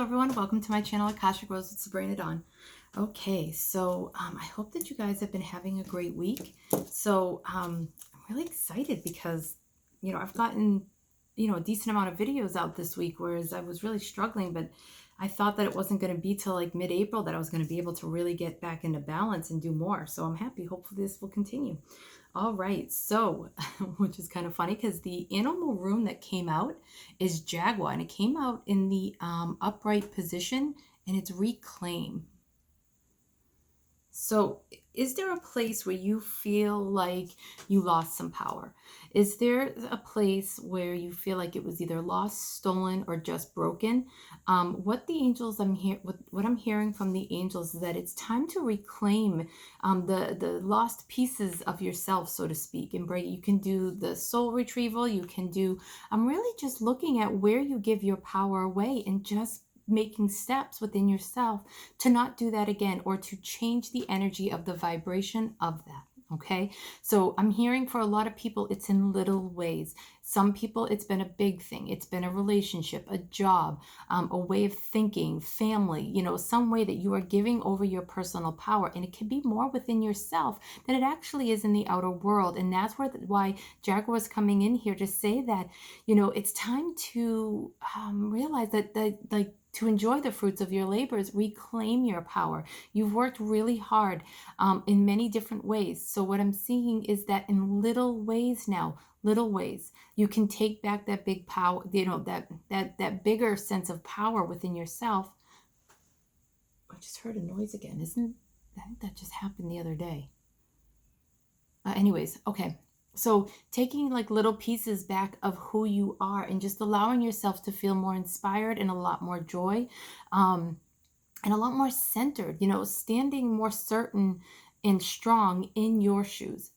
Hello everyone, welcome to my channel, Akashic Rose with Sabrina Dawn. Okay, so I hope that you guys have been having a great week. So I'm really excited because, I've gotten, a decent amount of videos out this week, whereas I was really struggling, but I thought that it wasn't going to be till like mid-April that I was going to be able to really get back into balance and do more. So I'm happy. Hopefully this will continue. All right, so, which is kind of funny because the animal rune that came out is Jaguar, and it came out in the upright position, and it's reclaim. So is there a place where you feel like you lost some power? Is there a place where you feel like it was either lost, stolen, or just broken? What the angels what I'm hearing from the angels is that it's time to reclaim the lost pieces of yourself, so to speak. And you can do the soul retrieval. You can do. I'm really just looking at where you give your power away and just making steps within yourself to not do that again, or to change the energy of the vibration of that. Okay, so I'm hearing for a lot of people it's in little ways. Some people it's been a big thing. It's been a relationship, a job, a way of thinking, family, some way that you are giving over your personal power, and it can be more within yourself than it actually is in the outer world. And that's why Jaguar was coming in here to say that it's time to realize that like to enjoy the fruits of your labors, reclaim your power. You've worked really hard in many different ways. So what I'm seeing is that in little ways now, little ways, you can take back that big power, that bigger sense of power within yourself. I just heard a noise again. I think that just happened the other day. Anyways, okay. So taking like little pieces back of who you are and just allowing yourself to feel more inspired and a lot more joy, and a lot more centered, standing more certain and strong in your shoes,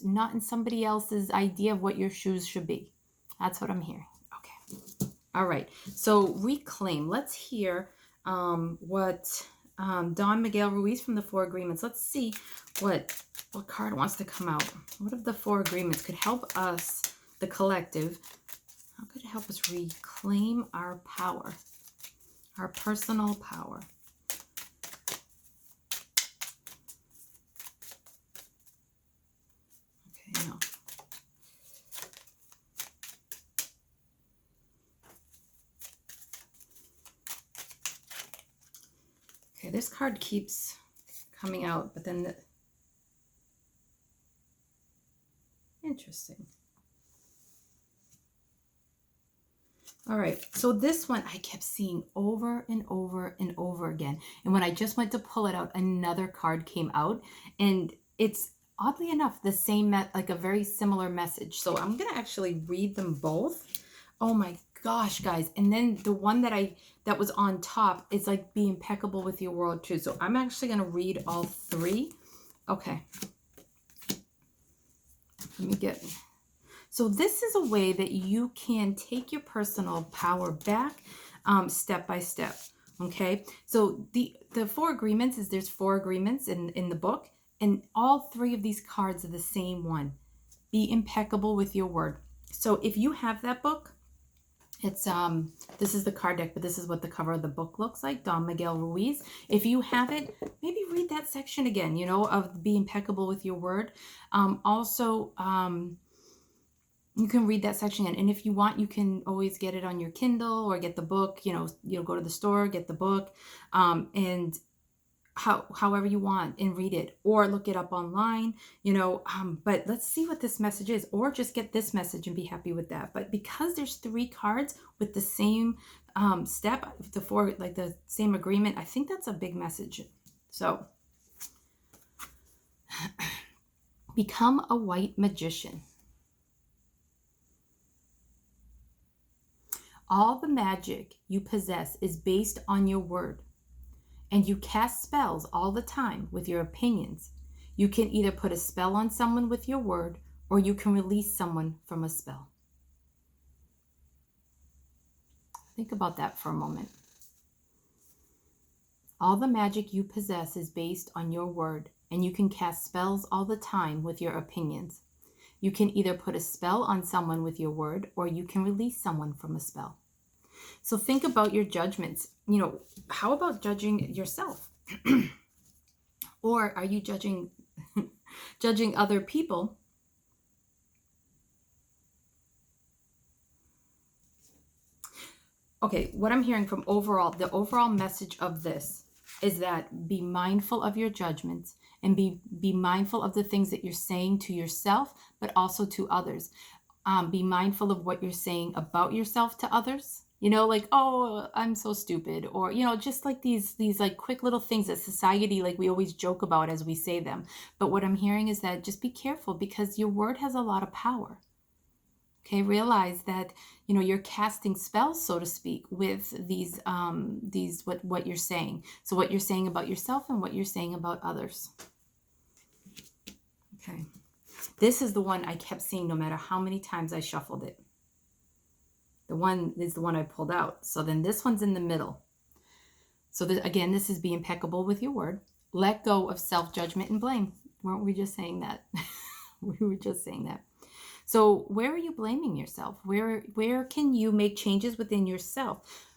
not in somebody else's idea of what your shoes should be. That's what I'm hearing. Okay. All right. So reclaim. Let's hear what Don Miguel Ruiz from the Four Agreements. Let's see what card wants to come out. What of the Four Agreements could help us, the collective? How could it help us reclaim our power, our personal power? Okay, no. Okay, this card keeps coming out, but then interesting. All right, so this one I kept seeing over and over and over again. And when I just went to pull it out, another card came out, and it's oddly enough the same, like a very similar message. So I'm gonna actually read them both. Oh my gosh, guys. And then the one that was on top is like, be impeccable with your word too. So I'm actually gonna read all three. Okay. Let me get. So this is a way that you can take your personal power back step by step. Okay. So the Four Agreements is there's 4 agreements in the book, and all 3 of these cards are the same one. Be impeccable with your word. So if you have that book, it's this is the card deck, but this is what the cover of the book looks like. Don Miguel Ruiz. If you have it, maybe read that section again, of be impeccable with your word. Also, you can read that section again. And if you want, you can always get it on your Kindle or get the book, you'll go to the store, get the book, and however you want, and read it, or look it up online, but let's see what this message is, or just get this message and be happy with that. But because there's 3 cards with the same step, the 4, like the same agreement, I think that's a big message. So become a white magician. All the magic you possess is based on your word, and you cast spells all the time with your opinions. You can either put a spell on someone with your word, or you can release someone from a spell. Think about that for a moment. All the magic you possess is based on your word, and you can cast spells all the time with your opinions. You can either put a spell on someone with your word, or you can release someone from a spell. So think about your judgments. How about judging yourself? Or are you judging other people? Okay, what I'm hearing from the overall message of this is that be mindful of your judgments, and be mindful of the things that you're saying to yourself, but also to others. Be mindful of what you're saying about yourself to others. Like, oh, I'm so stupid, or just like these like quick little things that society, like, we always joke about as we say them. But what I'm hearing is that just be careful, because your word has a lot of power. Okay, realize that you're casting spells, so to speak, with these what you're saying. So what you're saying about yourself and what you're saying about others. Okay. This is the one I kept seeing no matter how many times I shuffled it. The one is the one I pulled out. So then this one's in the middle. So again, this is be impeccable with your word. Let go of self-judgment and blame. Weren't we just saying that? We were just saying that. So where are you blaming yourself? Where can you make changes within yourself?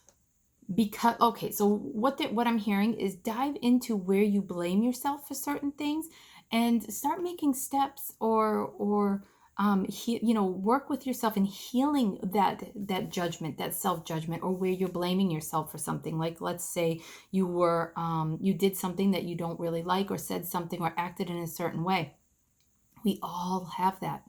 Because, okay, so what I'm hearing is dive into where you blame yourself for certain things, and start making steps, or work with yourself in healing that judgment, that self-judgment, or where you're blaming yourself for something. Like, let's say you did something that you don't really like, or said something, or acted in a certain way. We all have that.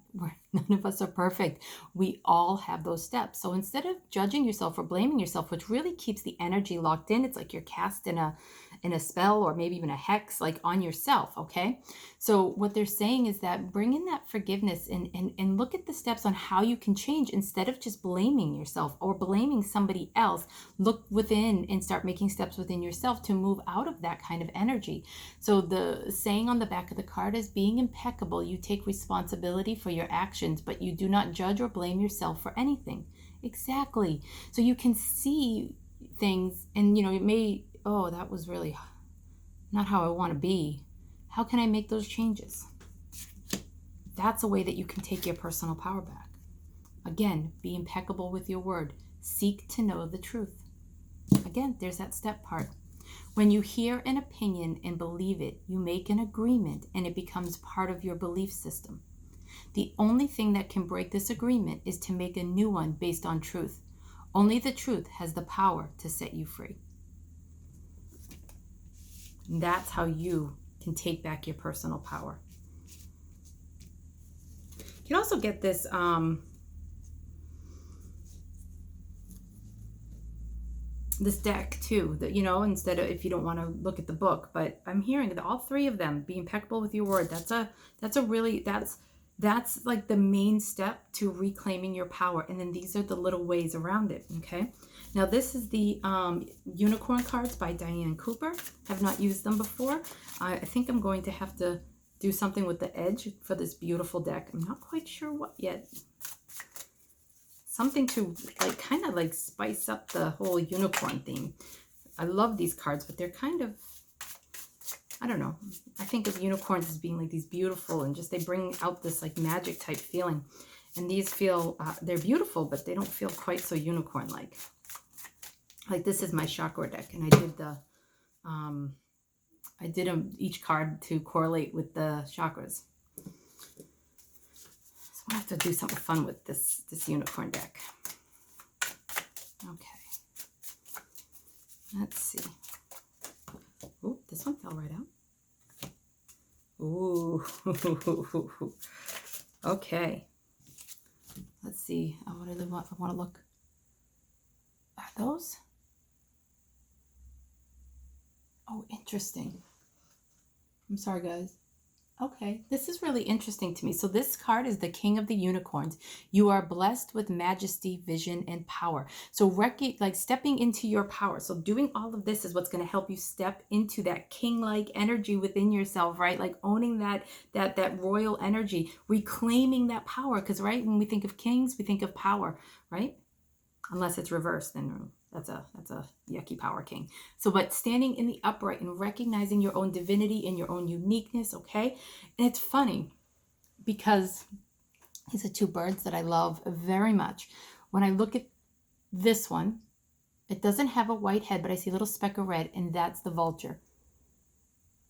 None of us are perfect. We all have those steps. So instead of judging yourself or blaming yourself, which really keeps the energy locked in, it's like you're cast in a spell, or maybe even a hex, like, on yourself. Okay. So what they're saying is that bring in that forgiveness, and look at the steps on how you can change, instead of just blaming yourself or blaming somebody else. Look within and start making steps within yourself to move out of that kind of energy. So the saying on the back of the card is, being impeccable, you take responsibility for your actions, but you do not judge or blame yourself for anything. Exactly. So you can see things, and it may, oh, that was really not how I want to be. How can I make those changes? That's a way that you can take your personal power back. Again, be impeccable with your word. Seek to know the truth. Again, there's that step part. When you hear an opinion and believe it, you make an agreement, and it becomes part of your belief system. The only thing that can break this agreement is to make a new one based on truth. Only the truth has the power to set you free. And that's how you can take back your personal power. You can also get this this deck too, that instead of, if you don't want to look at the book. But I'm hearing that all three of them, be impeccable with your word. That's like the main step to reclaiming your power. And then these are the little ways around it. Okay. Now this is the unicorn cards by Diane Cooper. Have not used them before. I think I'm going to have to do something with the edge for this beautiful deck. I'm not quite sure what yet. Something to kind of spice up the whole unicorn theme. I love these cards, but they're kind of, I don't know. I think of unicorns as being like these beautiful, and just they bring out this like magic type feeling. And these feel, they're beautiful, but they don't feel quite so unicorn-like. Like this is my chakra deck, and I did them each card to correlate with the chakras. I have to do something fun with this unicorn deck. Okay. Let's see. Oh, this one fell right out. Ooh. Okay. Let's see. I want to look. Are those? Oh, interesting. I'm sorry, guys. Okay, this is really interesting to me. So this card is the King of the Unicorns. You are blessed with majesty, vision, and power. So stepping into your power. So doing all of this is what's going to help you step into that king-like energy within yourself, right? Like owning that royal energy, reclaiming that power. Because right, when we think of kings, we think of power, right? Unless it's reversed, then that's a yucky power king. So, but standing in the upright and recognizing your own divinity and your own uniqueness, okay? And it's funny because these are two birds that I love very much. When I look at this one, It doesn't have a white head, but I see a little speck of red, and that's the vulture.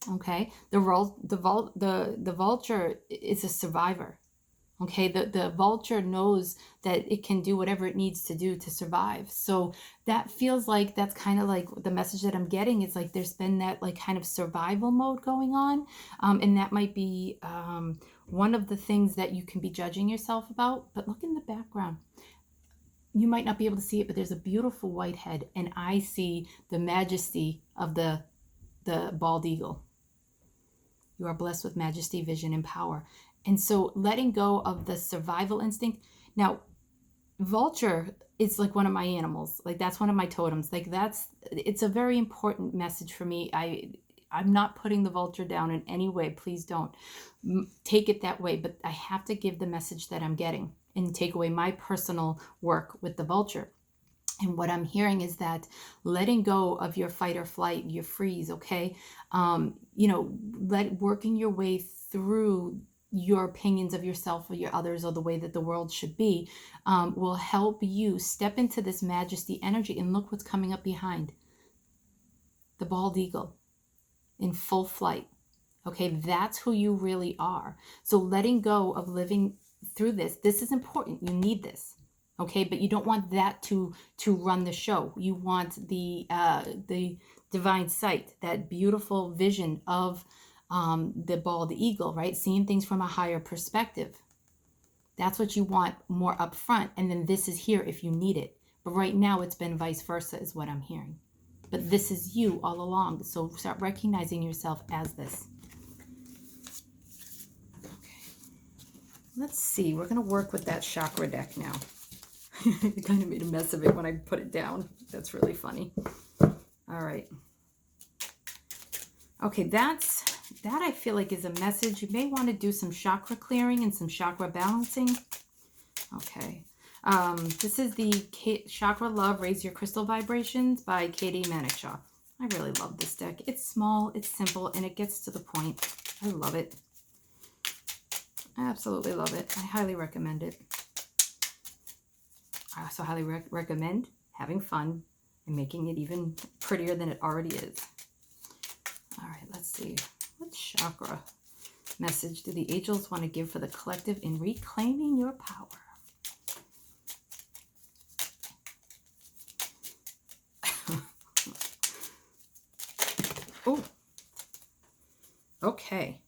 Okay, the vulture is a survivor. Okay, the vulture knows that it can do whatever it needs to do to survive. So that feels like that's kind of like the message that I'm getting. It's like there's been that like kind of survival mode going on, and that might be one of the things that you can be judging yourself about. But look in the background. You might not be able to see it, but there's a beautiful white head, and I see the majesty of the bald eagle. You are blessed with majesty, vision, and power. And so letting go of the survival instinct. Now, vulture is like one of my animals. Like that's one of my totems. Like it's a very important message for me. I'm not putting the vulture down in any way. Please don't take it that way. But I have to give the message that I'm getting and take away my personal work with the vulture. And what I'm hearing is that letting go of your fight or flight, your freeze, okay? Working your way through your opinions of yourself or your others or the way that the world should be will help you step into this majesty energy. And look what's coming up behind. The bald eagle in full flight. Okay, that's who you really are. So letting go of living through this is important. You need this. Okay, but you don't want that to run the show. You want the divine sight, that beautiful vision of the bald eagle, right? Seeing things from a higher perspective. That's what you want more up front. And then this is here if you need it. But right now it's been vice versa is what I'm hearing. But this is you all along. So start recognizing yourself as this. Okay. Let's see. We're going to work with that chakra deck now. I kind of made a mess of it when I put it down. That's really funny. All right. Okay, that I feel like is a message. You may want to do some chakra clearing and some chakra balancing. Okay. This is the Chakra Love, Raise Your Crystal Vibrations by Katie Manekshaw. I really love this deck. It's small, it's simple, and it gets to the point. I love it. I absolutely love it. I highly recommend it. I also highly recommend having fun and making it even prettier than it already is. All right, let's see. What chakra message do the angels want to give for the collective in reclaiming your power? Oh, okay.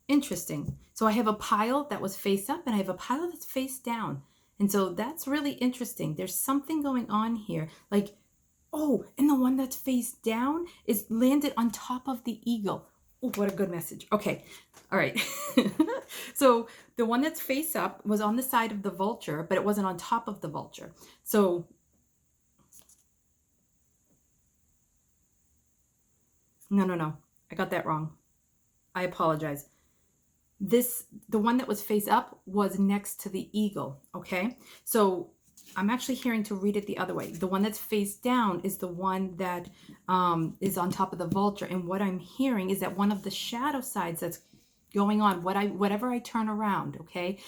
Interesting. So I have a pile that was face up and I have a pile that's face down. And so that's really interesting. There's something going on here. Like, oh, and the one that's face down is landed on top of the eagle. Oh, what a good message. Okay. All right. So the one that's face up was on the side of the vulture, but it wasn't on top of the vulture. So no. I got that wrong. I apologize. The one that was face up was next to the eagle, okay? So I'm actually hearing to read it the other way. The one that's face down is the one that is on top of the vulture. And what I'm hearing is that one of the shadow sides that's going on, whatever I turn around, okay?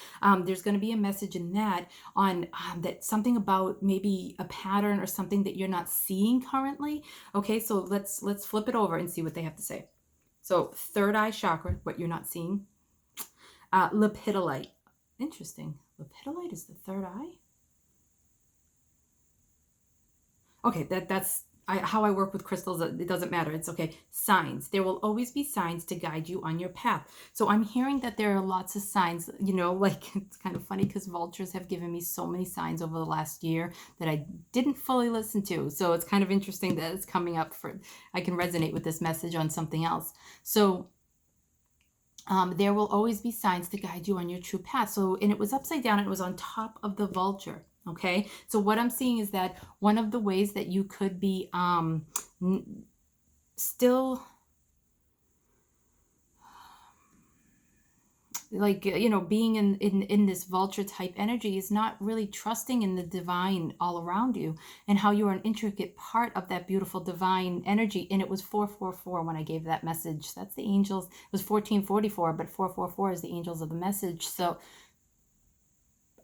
There's going to be a message in that on that something about maybe a pattern or something that you're not seeing currently. Okay, so let's flip it over and see what they have to say. So third eye chakra, what you're not seeing. Lepidolite. Interesting. Lepidolite is the third eye? Okay, that's how I work with crystals. It doesn't matter. It's okay. Signs. There will always be signs to guide you on your path. So I'm hearing that there are lots of signs, like it's kind of funny because vultures have given me so many signs over the last year that I didn't fully listen to. So it's kind of interesting that it's coming up I can resonate with this message on something else. So there will always be signs to guide you on your true path. So, and it was upside down. And it was on top of the vulture. Okay. So what I'm seeing is that one of the ways that you could be still like, being in this vulture type energy is not really trusting in the divine all around you and how you are an intricate part of that beautiful divine energy. And it was 444 when I gave that message. That's the angels. It was 1444, but 444 is the angels of the message. So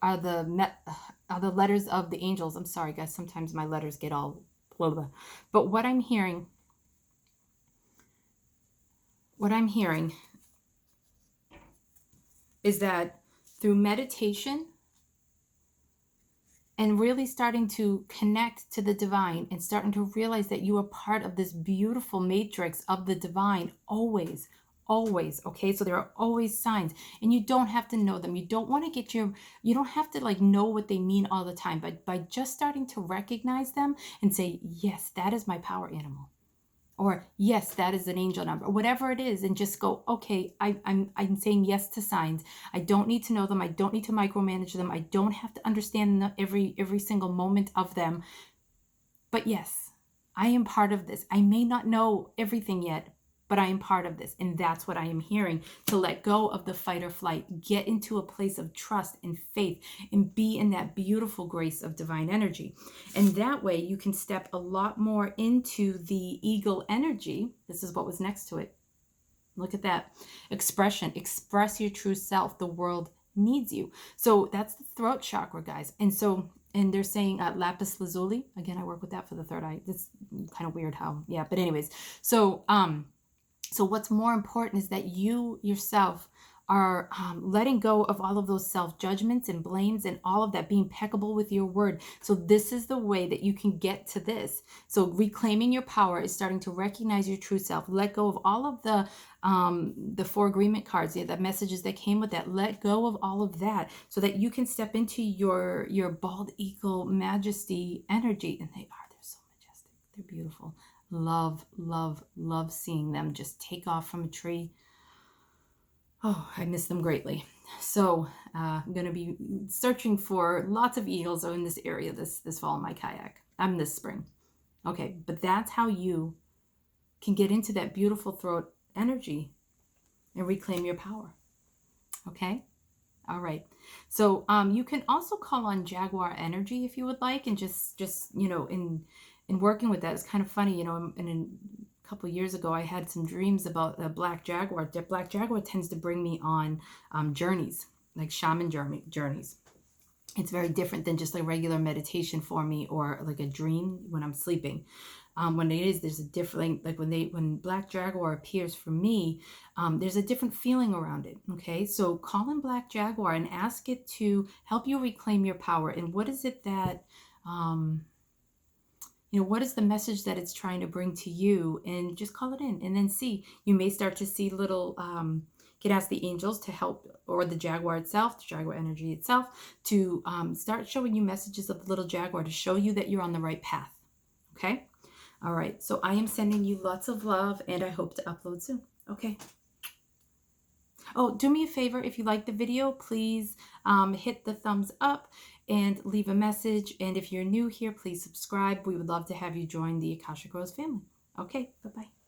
are the letters of the angels. I'm sorry, guys. Sometimes my letters get all blah, blah. But what I'm hearing is that through meditation and really starting to connect to the divine and starting to realize that you are part of this beautiful matrix of the divine always, always. Okay, so there are always signs, and you don't have to know them. You don't want to you don't have to like know what they mean all the time, but by just starting to recognize them and say, yes, that is my power animal, or yes, that is an angel number, whatever it is, and just go, okay, I'm saying yes to signs. I don't need to know them. I don't need to micromanage them. I don't have to understand every single moment of them. But yes, I am part of this. I may not know everything yet, but I am part of this. And that's what I am hearing, to let go of the fight or flight, get into a place of trust and faith, and be in that beautiful grace of divine energy. And that way you can step a lot more into the eagle energy. This is what was next to it. Look at that. Expression. Express your true self. The world needs you. So that's the throat chakra, guys. And they're saying lapis lazuli. Again, I work with that for the third eye. It's kind of weird how, yeah. But anyways, so what's more important is that you yourself are letting go of all of those self-judgments and blames and all of that, being impeccable with your word. So this is the way that you can get to this. So reclaiming your power is starting to recognize your true self. Let go of all of the 4 agreement cards, the messages that came with that. Let go of all of that so that you can step into your bald eagle majesty energy. And they're so majestic. They're beautiful. Love, love, love seeing them just take off from a tree. Oh, I miss them greatly. So I'm going to be searching for lots of eagles in this area this fall in my kayak. This spring. Okay, but that's how you can get into that beautiful throat energy and reclaim your power. Okay? All right. So you can also call on Jaguar energy if you would like, and just in working with that, it's kind of funny, in a couple of years ago, I had some dreams about a black jaguar. The black jaguar tends to bring me on journeys, like shaman journeys. It's very different than just a regular meditation for me or like a dream when I'm sleeping. There's a different, like when Black Jaguar appears for me, there's a different feeling around it. Okay, so call in Black Jaguar and ask it to help you reclaim your power. And what is it that, what is the message that it's trying to bring to you? And just call it in, and then see. You may start to see little. You can ask the angels to help, or the jaguar itself, the jaguar energy itself, to start showing you messages of the little jaguar to show you that you're on the right path. Okay. All right, so I am sending you lots of love, and I hope to upload soon. Okay. Oh, do me a favor. If you like the video, please hit the thumbs up and leave a message. And if you're new here, please subscribe. We would love to have you join the Akashic Rose family. Okay, bye-bye.